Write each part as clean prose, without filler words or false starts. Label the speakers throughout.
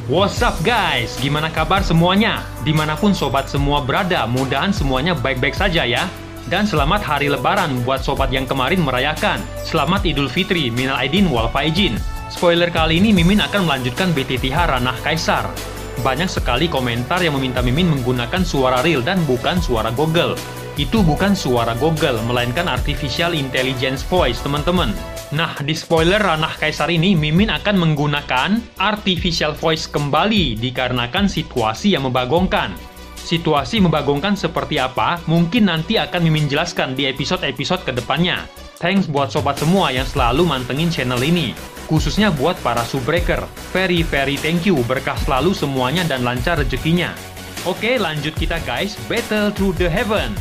Speaker 1: What's up guys, gimana kabar semuanya? Dimanapun sobat semua berada, mudahan semuanya baik-baik saja ya. Dan selamat hari lebaran buat sobat yang kemarin merayakan. Selamat Idul Fitri, minal aidin wal faizin. Spoiler kali ini Mimin akan melanjutkan BTTH Ranah Kaisar. Banyak sekali komentar yang meminta Mimin menggunakan suara real dan bukan suara Google. Itu bukan suara Google, melainkan Artificial Intelligence Voice teman-teman. Nah, di spoiler Ranah Kaisar ini, Mimin akan menggunakan Artificial Voice kembali dikarenakan situasi yang membagongkan. Situasi membagongkan seperti apa, mungkin nanti akan Mimin jelaskan di episode-episode kedepannya. Thanks buat sobat semua yang selalu mantengin channel ini. Khususnya buat para subbreaker. Very thank you, berkah selalu semuanya dan lancar rezekinya. Oke, lanjut kita guys, Battle to the Heaven.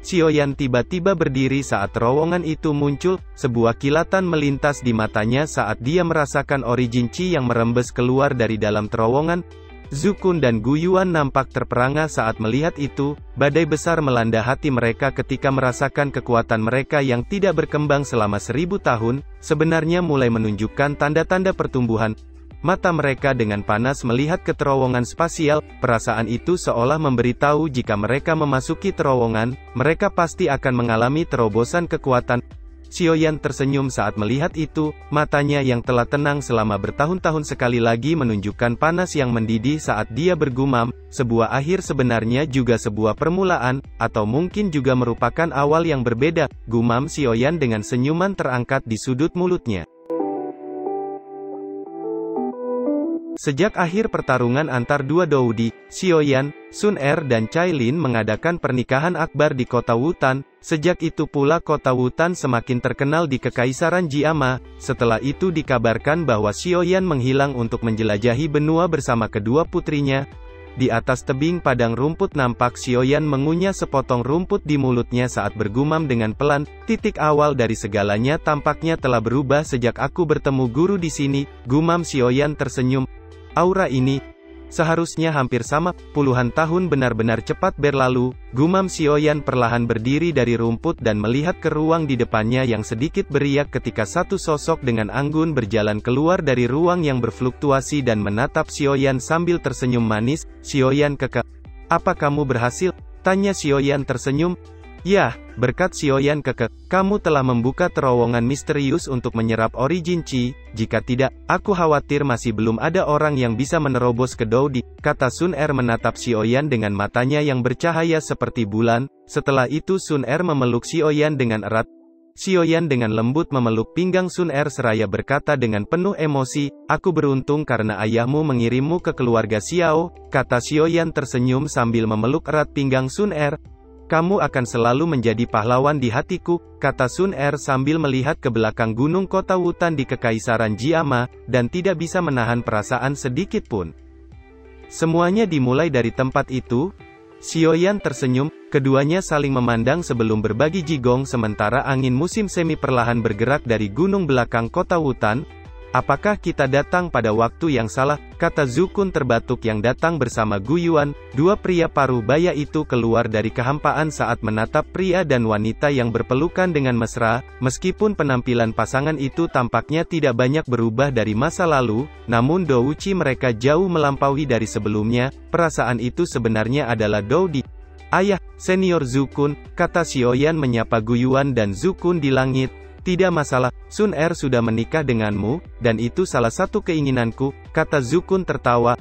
Speaker 2: Xiaoyan tiba-tiba berdiri saat terowongan itu muncul, sebuah kilatan melintas di matanya saat dia merasakan origin Qi yang merembes keluar dari dalam terowongan. Zukun dan Gu Yuan nampak terperangah saat melihat itu, badai besar melanda hati mereka ketika merasakan kekuatan mereka yang tidak berkembang selama 1000 tahun, sebenarnya mulai menunjukkan tanda-tanda pertumbuhan. Mata mereka dengan panas melihat ke terowongan spasial, perasaan itu seolah memberitahu jika mereka memasuki terowongan, mereka pasti akan mengalami terobosan kekuatan. Xiaoyan tersenyum saat melihat itu, matanya yang telah tenang selama bertahun-tahun sekali lagi menunjukkan panas yang mendidih saat dia bergumam, sebuah akhir sebenarnya juga sebuah permulaan, atau mungkin juga merupakan awal yang berbeda, gumam Xiaoyan dengan senyuman terangkat di sudut mulutnya. Sejak akhir pertarungan antar dua Doudi, Xiaoyan, Sun Er dan Cailin mengadakan pernikahan akbar di kota Wutan. Sejak itu pula kota Wutan semakin terkenal di Kekaisaran Jiama. Setelah itu dikabarkan bahwa Xiaoyan menghilang untuk menjelajahi benua bersama kedua putrinya. Di atas tebing padang rumput nampak Xiaoyan mengunyah sepotong rumput di mulutnya saat bergumam dengan pelan, titik awal dari segalanya tampaknya telah berubah sejak aku bertemu guru di sini, gumam Xiaoyan tersenyum. Aura ini, seharusnya hampir sama, puluhan tahun benar-benar cepat berlalu, gumam Xiaoyan perlahan berdiri dari rumput dan melihat ke ruang di depannya yang sedikit beriak ketika satu sosok dengan anggun berjalan keluar dari ruang yang berfluktuasi dan menatap Xiaoyan sambil tersenyum manis. Xiaoyan kekeh. Apa kamu berhasil? Tanya Xiaoyan tersenyum. Ya, berkat Xiaoyan kekeh, kamu telah membuka terowongan misterius untuk menyerap origin Qi. Jika tidak, aku khawatir masih belum ada orang yang bisa menerobos ke Doudi, kata Sun Er menatap Xiaoyan dengan matanya yang bercahaya seperti bulan. Setelah itu Sun Er memeluk Xiaoyan dengan erat. Xiaoyan dengan lembut memeluk pinggang Sun Er seraya berkata dengan penuh emosi, aku beruntung karena ayahmu mengirimmu ke keluarga Xiao, kata Xiaoyan tersenyum sambil memeluk erat pinggang Sun Er. Kamu akan selalu menjadi pahlawan di hatiku, kata Sun Er sambil melihat ke belakang gunung kota Wutan di Kekaisaran Jiama, dan tidak bisa menahan perasaan sedikit pun. Semuanya dimulai dari tempat itu. Xiaoyan tersenyum, keduanya saling memandang sebelum berbagi jigong sementara angin musim semi perlahan bergerak dari gunung belakang kota Wutan. Apakah kita datang pada waktu yang salah, kata Zukun terbatuk yang datang bersama Gu Yuan. Dua pria paruh baya itu keluar dari kehampaan saat menatap pria dan wanita yang berpelukan dengan mesra. Meskipun penampilan pasangan itu tampaknya tidak banyak berubah dari masa lalu, namun douci mereka jauh melampaui dari sebelumnya. Perasaan itu sebenarnya adalah Doudi. Ayah, senior Zukun, kata Xiaoyan menyapa Gu Yuan dan Zukun di langit. Tidak masalah, Sun Er sudah menikah denganmu, dan itu salah satu keinginanku, kata Zukun tertawa.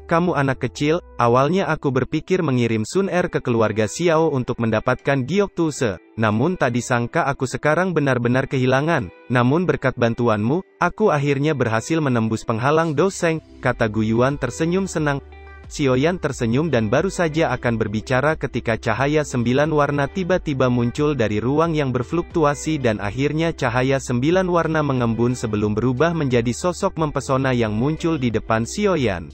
Speaker 2: Kamu anak kecil, awalnya aku berpikir mengirim Sun Er ke keluarga Xiao untuk mendapatkan Giok Tuse, namun tak disangka aku sekarang benar-benar kehilangan. Namun berkat bantuanmu, aku akhirnya berhasil menembus penghalang Doseng, kata Gu Yuan tersenyum senang. Xiaoyan tersenyum dan baru saja akan berbicara ketika cahaya 9 warna tiba-tiba muncul dari ruang yang berfluktuasi dan akhirnya cahaya 9 warna mengembun sebelum berubah menjadi sosok mempesona yang muncul di depan Xiaoyan.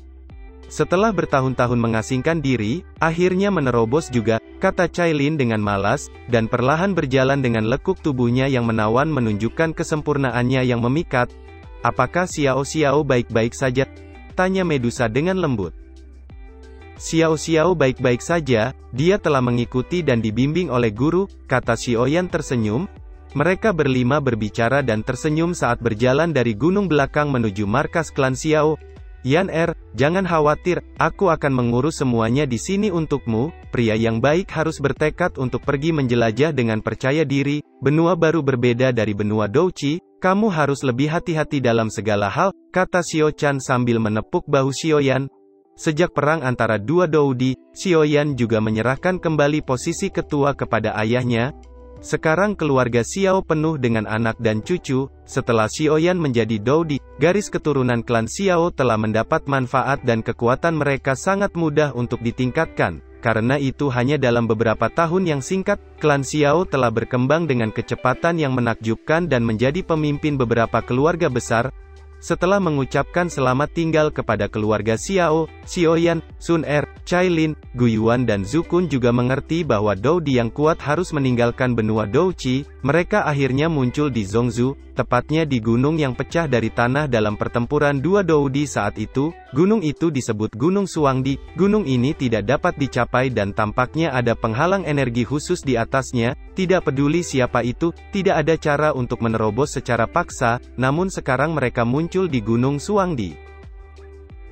Speaker 2: Setelah bertahun-tahun mengasingkan diri, akhirnya menerobos juga, kata Cailin dengan malas, dan perlahan berjalan dengan lekuk tubuhnya yang menawan menunjukkan kesempurnaannya yang memikat. Apakah Xiao baik-baik saja? Tanya Medusa dengan lembut. Xiao baik-baik saja, dia telah mengikuti dan dibimbing oleh guru, kata Xiaoyan tersenyum. Mereka berlima berbicara dan tersenyum saat berjalan dari gunung belakang menuju markas klan Xiao. Yan jangan khawatir, aku akan mengurus semuanya di sini untukmu. Pria yang baik harus bertekad untuk pergi menjelajah dengan percaya diri. Benua baru berbeda dari benua Douchi, kamu harus lebih hati-hati dalam segala hal, kata Xiao Chan sambil menepuk bahu Xiao Yan. Sejak perang antara dua Doudi, Xiao Yan juga menyerahkan kembali posisi ketua kepada ayahnya. Sekarang keluarga Xiao penuh dengan anak dan cucu. Setelah Xiao Yan menjadi Doudi, garis keturunan klan Xiao telah mendapat manfaat dan kekuatan mereka sangat mudah untuk ditingkatkan. Karena itu hanya dalam beberapa tahun yang singkat, klan Xiao telah berkembang dengan kecepatan yang menakjubkan dan menjadi pemimpin beberapa keluarga besar. Setelah mengucapkan selamat tinggal kepada keluarga Xiao, Xiao Yan, Sun Cailin, Gu Yuan dan Zhu Kun juga mengerti bahwa Doudi yang kuat harus meninggalkan benua Douchi. Mereka akhirnya muncul di Zhongzhou, tepatnya di gunung yang pecah dari tanah dalam pertempuran dua Doudi saat itu. Gunung itu disebut Gunung Suangdi. Gunung ini tidak dapat dicapai dan tampaknya ada penghalang energi khusus di atasnya. Tidak peduli siapa itu, tidak ada cara untuk menerobos secara paksa, namun sekarang mereka muncul di Gunung Suangdi.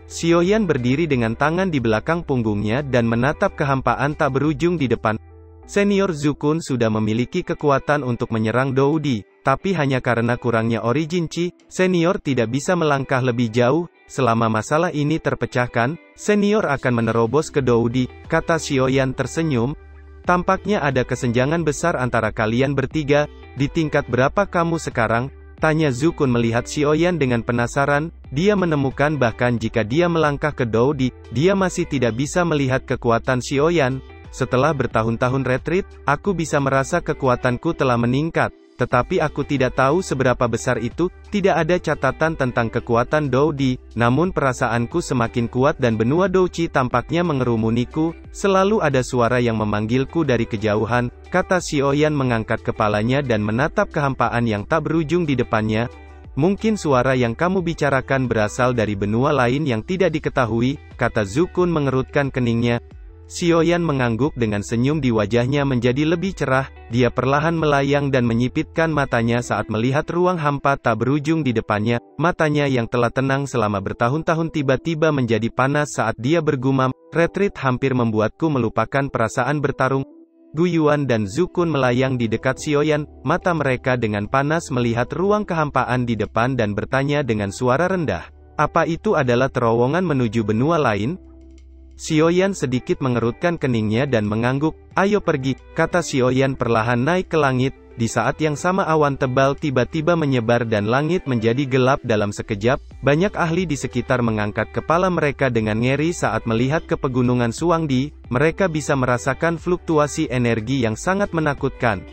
Speaker 2: Xiao Yan berdiri dengan tangan di belakang punggungnya dan menatap kehampaan tak berujung di depan. Senior Zhu Kun sudah memiliki kekuatan untuk menyerang Doudi, tapi hanya karena kurangnya origin Qi, senior tidak bisa melangkah lebih jauh. Selama masalah ini terpecahkan, senior akan menerobos ke Doudi, kata Xiao Yan tersenyum. Tampaknya ada kesenjangan besar antara kalian bertiga. Di tingkat berapa kamu sekarang? Tanya Zhu Kun melihat Xiao Yan dengan penasaran. Dia menemukan bahkan jika dia melangkah ke Doudi, dia masih tidak bisa melihat kekuatan Xiao Yan. Setelah bertahun-tahun retreat, aku bisa merasa kekuatanku telah meningkat. Tetapi aku tidak tahu seberapa besar itu. Tidak ada catatan tentang kekuatan Doudi, namun perasaanku semakin kuat dan benua Douchi tampaknya mengerumuniku. Selalu ada suara yang memanggilku dari kejauhan, kata Xiao Yan mengangkat kepalanya dan menatap kehampaan yang tak berujung di depannya. Mungkin suara yang kamu bicarakan berasal dari benua lain yang tidak diketahui, kata Zhu Kun mengerutkan keningnya. Xiao Yan mengangguk dengan senyum di wajahnya menjadi lebih cerah. Dia perlahan melayang dan menyipitkan matanya saat melihat ruang hampa tak berujung di depannya. Matanya yang telah tenang selama bertahun-tahun tiba-tiba menjadi panas saat dia bergumam, retreat hampir membuatku melupakan perasaan bertarung. Gu Yuan dan Zhu Kun melayang di dekat Xiao Yan, mata mereka dengan panas melihat ruang kehampaan di depan dan bertanya dengan suara rendah. Apa itu adalah terowongan menuju benua lain? Xiao Yan sedikit mengerutkan keningnya dan mengangguk. Ayo pergi, kata Xiao Yan perlahan naik ke langit. Di saat yang sama awan tebal tiba-tiba menyebar dan langit menjadi gelap dalam sekejap. Banyak ahli di sekitar mengangkat kepala mereka dengan ngeri saat melihat ke pegunungan Suangdi. Mereka bisa merasakan fluktuasi energi yang sangat menakutkan.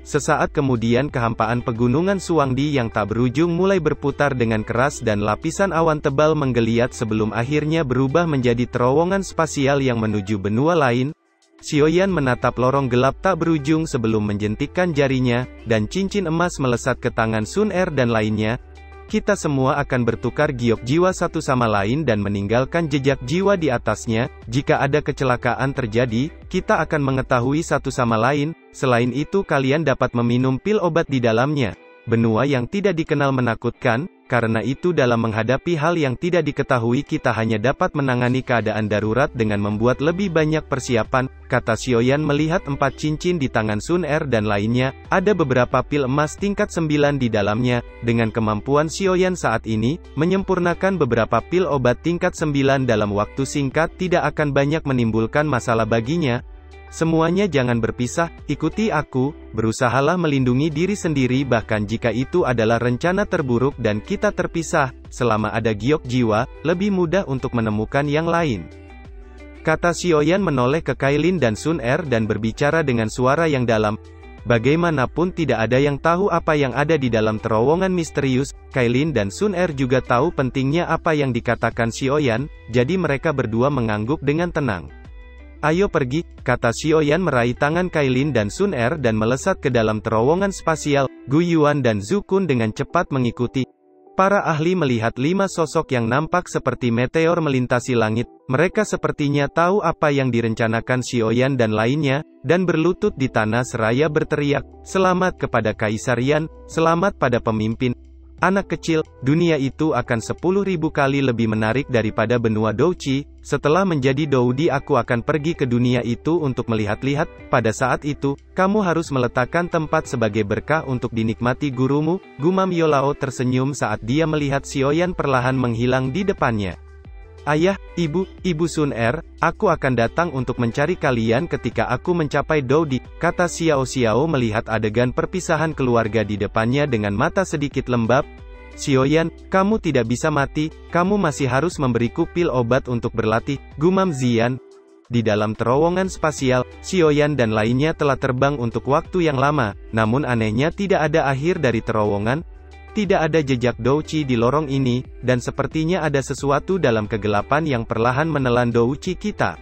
Speaker 2: Sesaat kemudian kehampaan pegunungan Suangdi yang tak berujung mulai berputar dengan keras dan lapisan awan tebal menggeliat sebelum akhirnya berubah menjadi terowongan spasial yang menuju benua lain. Xiao Yan menatap lorong gelap tak berujung sebelum menjentikkan jarinya, dan cincin emas melesat ke tangan Sun dan lainnya. Kita semua akan bertukar giok jiwa satu sama lain dan meninggalkan jejak jiwa di atasnya. Jika ada kecelakaan terjadi, kita akan mengetahui satu sama lain. Selain itu kalian dapat meminum pil obat di dalamnya. Benua yang tidak dikenal menakutkan, karena itu dalam menghadapi hal yang tidak diketahui kita hanya dapat menangani keadaan darurat dengan membuat lebih banyak persiapan, kata Xiao Yan melihat 4 cincin di tangan Sun dan lainnya. Ada beberapa pil emas tingkat 9 di dalamnya. Dengan kemampuan Xiao Yan saat ini, menyempurnakan beberapa pil obat tingkat 9 dalam waktu singkat tidak akan banyak menimbulkan masalah baginya. Semuanya jangan berpisah, ikuti aku, berusahalah melindungi diri sendiri bahkan jika itu adalah rencana terburuk dan kita terpisah. Selama ada giok jiwa, lebih mudah untuk menemukan yang lain. Kata Xiao Yan menoleh ke Cailin dan Sun dan berbicara dengan suara yang dalam. Bagaimanapun tidak ada yang tahu apa yang ada di dalam terowongan misterius. Cailin dan Sun juga tahu pentingnya apa yang dikatakan Xiao Yan, jadi mereka berdua mengangguk dengan tenang. Ayo pergi, kata Xiao Yan meraih tangan Cailin dan Sun dan melesat ke dalam terowongan spasial. Gu Yuan dan Zhu Kun dengan cepat mengikuti. Para ahli melihat 5 sosok yang nampak seperti meteor melintasi langit. Mereka sepertinya tahu apa yang direncanakan Xiaoyan dan lainnya, dan berlutut di tanah seraya berteriak, "Selamat kepada Kaisar Yan, selamat pada pemimpin. Anak kecil, dunia itu akan 10.000 kali lebih menarik daripada benua Douqi. Setelah menjadi Doudi aku akan pergi ke dunia itu untuk melihat-lihat. Pada saat itu, kamu harus meletakkan tempat sebagai berkah untuk dinikmati gurumu." Gumam Yolao tersenyum saat dia melihat Xiaoyan perlahan menghilang di depannya. "Ayah, Ibu Sun Er, aku akan datang untuk mencari kalian ketika aku mencapai Doudi," kata Xiao Xiao melihat adegan perpisahan keluarga di depannya dengan mata sedikit lembab. "Xiaoyan, kamu tidak bisa mati, kamu masih harus memberiku pil obat untuk berlatih," gumam Zian. Di dalam terowongan spasial, Xiaoyan dan lainnya telah terbang untuk waktu yang lama, namun anehnya tidak ada akhir dari terowongan. Tidak ada jejak Douqi di lorong ini, dan sepertinya ada sesuatu dalam kegelapan yang perlahan menelan Douqi kita.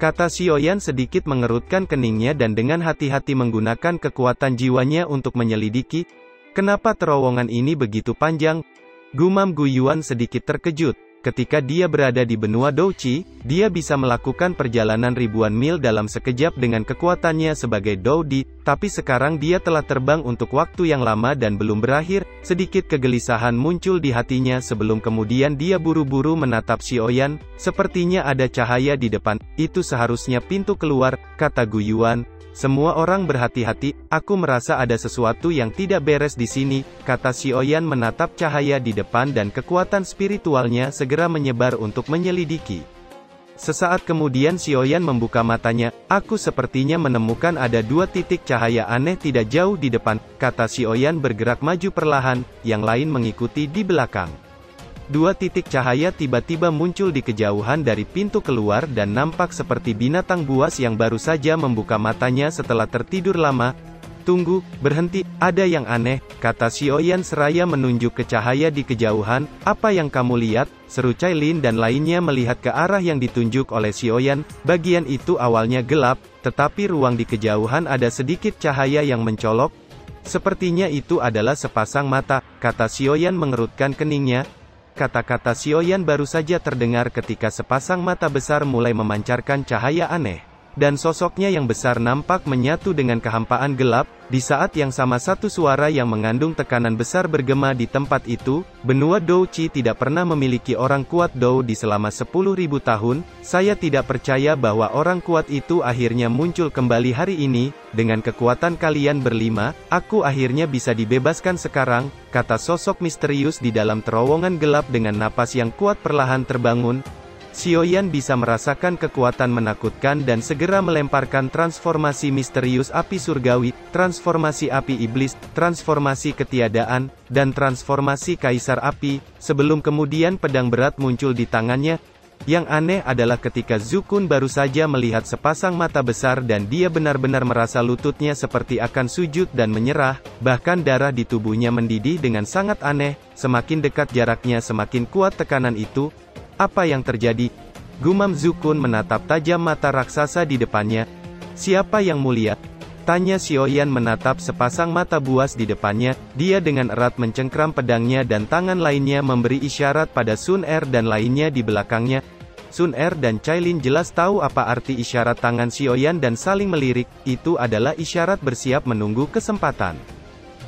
Speaker 2: Kata Xiaoyan sedikit mengerutkan keningnya dan dengan hati-hati menggunakan kekuatan jiwanya untuk menyelidiki. "Kenapa terowongan ini begitu panjang?" gumam Gu Yuan sedikit terkejut. Ketika dia berada di benua Douqi, dia bisa melakukan perjalanan ribuan mil dalam sekejap dengan kekuatannya sebagai Doudi, tapi sekarang dia telah terbang untuk waktu yang lama dan belum berakhir. Sedikit kegelisahan muncul di hatinya sebelum kemudian dia buru-buru menatap Xiaoyan. "Sepertinya ada cahaya di depan, itu seharusnya pintu keluar," kata Gu Yuan. "Semua orang berhati-hati, aku merasa ada sesuatu yang tidak beres di sini," kata Xiaoyan menatap cahaya di depan dan kekuatan spiritualnya segera menyebar untuk menyelidiki. Sesaat kemudian Xiaoyan membuka matanya. "Aku sepertinya menemukan ada 2 titik cahaya aneh tidak jauh di depan," kata Xiaoyan bergerak maju perlahan, yang lain mengikuti di belakang. 2 titik cahaya tiba-tiba muncul di kejauhan dari pintu keluar dan nampak seperti binatang buas yang baru saja membuka matanya setelah tertidur lama. "Tunggu, berhenti, ada yang aneh," kata Xiaoyan seraya menunjuk ke cahaya di kejauhan. "Apa yang kamu lihat?" seru Cailin dan lainnya melihat ke arah yang ditunjuk oleh Xiaoyan. Bagian itu awalnya gelap, tetapi ruang di kejauhan ada sedikit cahaya yang mencolok. "Sepertinya itu adalah sepasang mata," kata Xiaoyan mengerutkan keningnya. Kata-kata Xiaoyan baru saja terdengar ketika sepasang mata besar mulai memancarkan cahaya aneh. Dan sosoknya yang besar nampak menyatu dengan kehampaan gelap. Di saat yang sama satu suara yang mengandung tekanan besar bergema di tempat itu. "Benua Douqi tidak pernah memiliki orang kuat Dou di selama 10.000 tahun. Saya tidak percaya bahwa orang kuat itu akhirnya muncul kembali hari ini. Dengan kekuatan kalian berlima, aku akhirnya bisa dibebaskan sekarang," kata sosok misterius di dalam terowongan gelap dengan napas yang kuat perlahan terbangun. Xiaoyan bisa merasakan kekuatan menakutkan dan segera melemparkan transformasi misterius api surgawi, transformasi api iblis, transformasi ketiadaan, dan transformasi kaisar api, sebelum kemudian pedang berat muncul di tangannya. Yang aneh adalah ketika Zukun baru saja melihat sepasang mata besar dan dia benar-benar merasa lututnya seperti akan sujud dan menyerah, bahkan darah di tubuhnya mendidih dengan sangat aneh. Semakin dekat jaraknya semakin kuat tekanan itu. "Apa yang terjadi?" gumam Zukun menatap tajam mata raksasa di depannya. "Siapa yang mulia?" tanya Xiaoyan menatap sepasang mata buas di depannya. Dia dengan erat mencengkram pedangnya dan tangan lainnya memberi isyarat pada Sun Er dan lainnya di belakangnya. Sun Er dan Cailin jelas tahu apa arti isyarat tangan Xiaoyan dan saling melirik. Itu adalah isyarat bersiap menunggu kesempatan.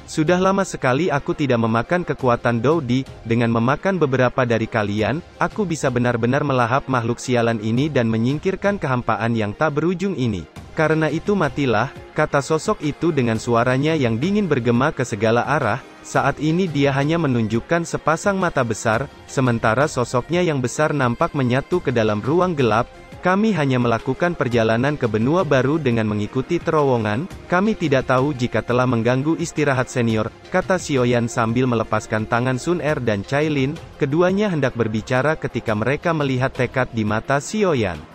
Speaker 2: "Sudah lama sekali aku tidak memakan kekuatan Doudi. Dengan memakan beberapa dari kalian, aku bisa benar-benar melahap makhluk sialan ini dan menyingkirkan kehampaan yang tak berujung ini. Karena itu matilah," kata sosok itu dengan suaranya yang dingin bergema ke segala arah. Saat ini dia hanya menunjukkan sepasang mata besar, sementara sosoknya yang besar nampak menyatu ke dalam ruang gelap. "Kami hanya melakukan perjalanan ke benua baru dengan mengikuti terowongan. Kami tidak tahu jika telah mengganggu istirahat senior," kata Xiaoyan sambil melepaskan tangan Sun Er dan Cailin. Keduanya hendak berbicara ketika mereka melihat tekad di mata Xiaoyan.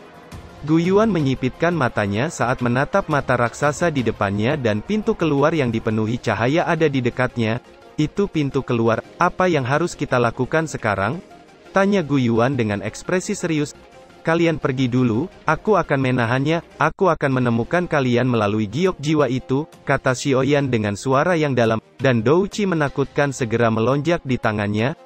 Speaker 2: Gu Yuan menyipitkan matanya saat menatap mata raksasa di depannya dan pintu keluar yang dipenuhi cahaya ada di dekatnya. "Itu pintu keluar, apa yang harus kita lakukan sekarang?" tanya Gu Yuan dengan ekspresi serius. "Kalian pergi dulu, aku akan menahannya, aku akan menemukan kalian melalui giok jiwa itu," kata Xiaoyan dengan suara yang dalam. dan Douchi menakutkan segera melonjak di tangannya.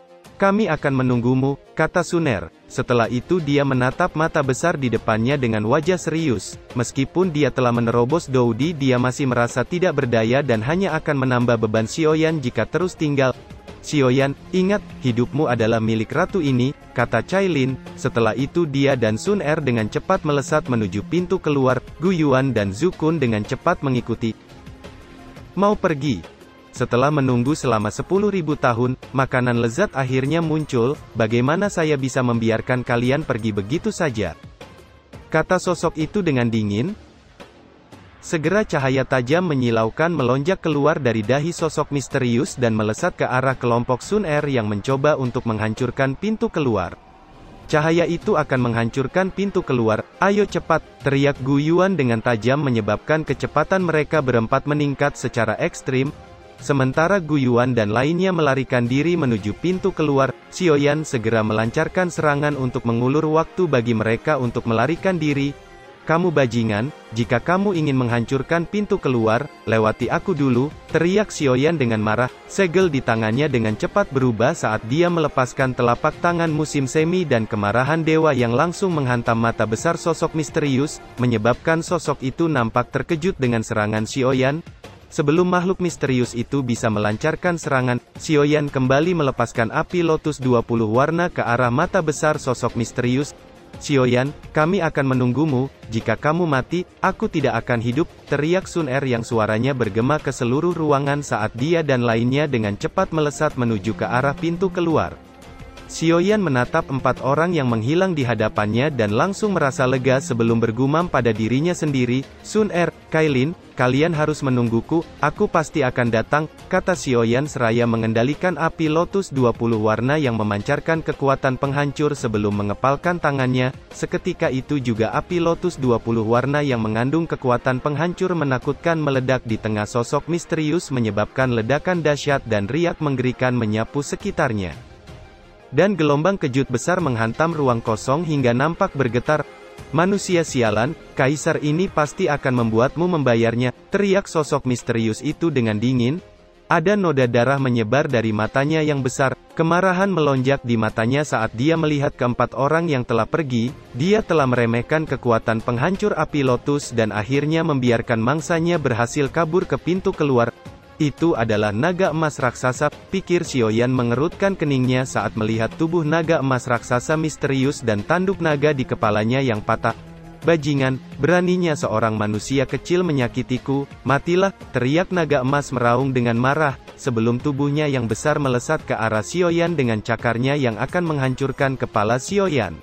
Speaker 2: "Kami akan menunggumu," kata Sun Er. Setelah itu dia menatap mata besar di depannya dengan wajah serius. Meskipun dia telah menerobos Doudi, dia masih merasa tidak berdaya dan hanya akan menambah beban Xiaoyan jika terus tinggal. "Xiaoyan, ingat, hidupmu adalah milik ratu ini," kata Cailin. Setelah itu dia dan Sun Er dengan cepat melesat menuju pintu keluar. Gu Yuan dan Zhu Kun dengan cepat mengikuti. Mau pergi. Setelah menunggu selama 10.000 tahun, makanan lezat akhirnya muncul. "Bagaimana saya bisa membiarkan kalian pergi begitu saja?" kata sosok itu dengan dingin. Segera cahaya tajam menyilaukan melonjak keluar dari dahi sosok misterius dan melesat ke arah kelompok Sun Er yang mencoba untuk menghancurkan pintu keluar. "Cahaya itu akan menghancurkan pintu keluar, ayo cepat!" teriak Gu Yuan dengan tajam menyebabkan kecepatan mereka berempat meningkat secara ekstrim. Sementara Gu Yuan dan lainnya melarikan diri menuju pintu keluar, Xiaoyan segera melancarkan serangan untuk mengulur waktu bagi mereka untuk melarikan diri. "Kamu bajingan, jika kamu ingin menghancurkan pintu keluar, lewati aku dulu," teriak Xiaoyan dengan marah. Segel di tangannya dengan cepat berubah saat dia melepaskan telapak tangan musim semi dan kemarahan dewa yang langsung menghantam mata besar sosok misterius, menyebabkan sosok itu nampak terkejut dengan serangan Xiaoyan. Sebelum makhluk misterius itu bisa melancarkan serangan, Xiaoyan kembali melepaskan api lotus 20 warna ke arah mata besar sosok misterius. "Xiaoyan, kami akan menunggumu, jika kamu mati, aku tidak akan hidup," teriak Sun Er yang suaranya bergema ke seluruh ruangan saat dia dan lainnya dengan cepat melesat menuju ke arah pintu keluar. Xiaoyan menatap 4 orang yang menghilang di hadapannya dan langsung merasa lega sebelum bergumam pada dirinya sendiri, "Sun Er, Cailin, kalian harus menungguku, aku pasti akan datang," kata Xiaoyan seraya mengendalikan api lotus 20 warna yang memancarkan kekuatan penghancur sebelum mengepalkan tangannya. Seketika itu juga api lotus 20 warna yang mengandung kekuatan penghancur menakutkan meledak di tengah sosok misterius menyebabkan ledakan dahsyat dan riak mengerikan menyapu sekitarnya. Dan gelombang kejut besar menghantam ruang kosong hingga nampak bergetar. "Manusia sialan, kaisar ini pasti akan membuatmu membayarnya," teriak sosok misterius itu dengan dingin. Ada noda darah menyebar dari matanya yang besar. Kemarahan melonjak di matanya saat dia melihat keempat orang yang telah pergi. Dia telah meremehkan kekuatan penghancur api lotus dan akhirnya membiarkan mangsanya berhasil kabur ke pintu keluar. "Itu adalah naga emas raksasa," pikir Xiaoyan mengerutkan keningnya saat melihat tubuh naga emas raksasa misterius dan tanduk naga di kepalanya yang patah. "Bajingan, beraninya seorang manusia kecil menyakitiku, matilah," teriak naga emas meraung dengan marah, sebelum tubuhnya yang besar melesat ke arah Xiaoyan dengan cakarnya yang akan menghancurkan kepala Xiaoyan.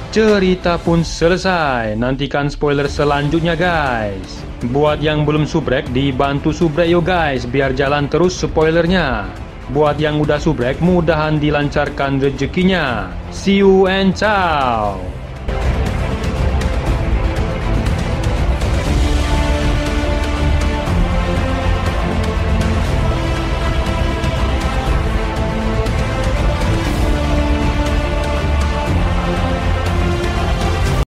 Speaker 1: Cerita pun selesai, nantikan spoiler selanjutnya guys. Buat yang belum subrek, dibantu subrek yo guys, biar jalan terus spoilernya. Buat yang udah subrek, mudahan dilancarkan rezekinya. See you and ciao.